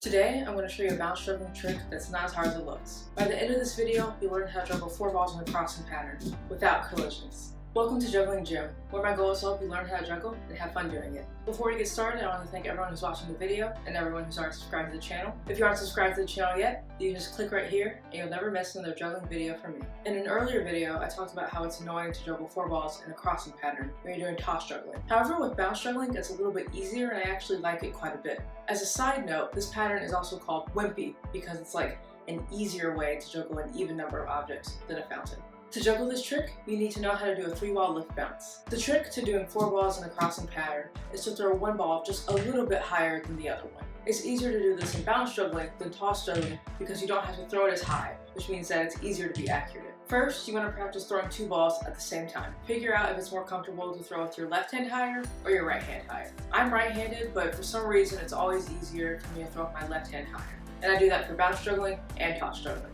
Today, I'm going to show you a bounce juggling trick that's not as hard as it looks. By the end of this video, you'll learn how to juggle 4 balls in a crossing pattern without collisions. Welcome to Juggling Gym, where my goal is to help you learn how to juggle and have fun doing it. Before we get started, I want to thank everyone who's watching the video and everyone who's already subscribed to the channel. If you aren't subscribed to the channel yet, you can just click right here and you'll never miss another juggling video from me. In an earlier video, I talked about how it's annoying to juggle 4 balls in a crossing pattern when you're doing toss juggling. However, with bounce juggling, it's a little bit easier and I actually like it quite a bit. As a side note, this pattern is also called Wimpy because it's like an easier way to juggle an even number of objects than a fountain. To juggle this trick, you need to know how to do a 3-ball lift bounce. The trick to doing 4 balls in a crossing pattern is to throw one ball just a little bit higher than the other one. It's easier to do this in bounce juggling than toss juggling because you don't have to throw it as high, which means that it's easier to be accurate. First, you want to practice throwing 2 balls at the same time. Figure out if it's more comfortable to throw with your left hand higher or your right hand higher. I'm right-handed, but for some reason it's always easier for me to throw with my left hand higher. And I do that for bounce juggling and toss juggling.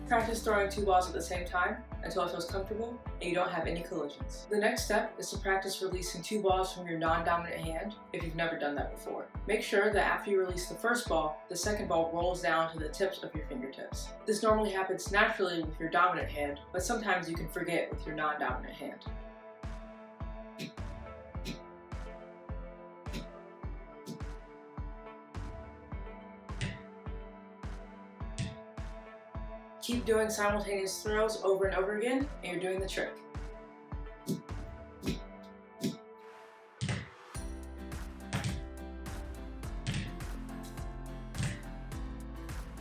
Practice throwing 2 balls at the same time until it feels comfortable and you don't have any collisions. The next step is to practice releasing 2 balls from your non-dominant hand if you've never done that before. Make sure that after you release the first ball, the second ball rolls down to the tips of your fingertips. This normally happens naturally with your dominant hand, but sometimes you can forget with your non-dominant hand. Keep doing simultaneous throws over and over again, and you're doing the trick.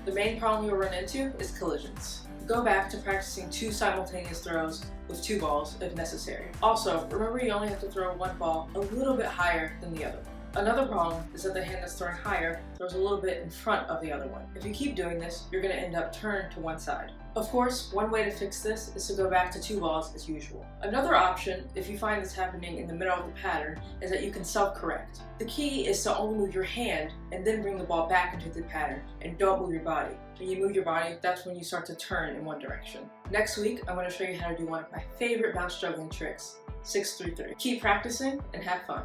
The main problem you'll run into is collisions. Go back to practicing 2 simultaneous throws with 2 balls if necessary. Also, remember you only have to throw one ball a little bit higher than the other one. Another problem is that the hand that's throwing higher throws a little bit in front of the other one. If you keep doing this, you're going to end up turned to one side. Of course, one way to fix this is to go back to 2 balls as usual. Another option, if you find this happening in the middle of the pattern, is that you can self-correct. The key is to only move your hand and then bring the ball back into the pattern, and don't move your body. When you move your body, that's when you start to turn in one direction. Next week, I'm going to show you how to do one of my favorite bounce juggling tricks, 6-3-3. Keep practicing and have fun.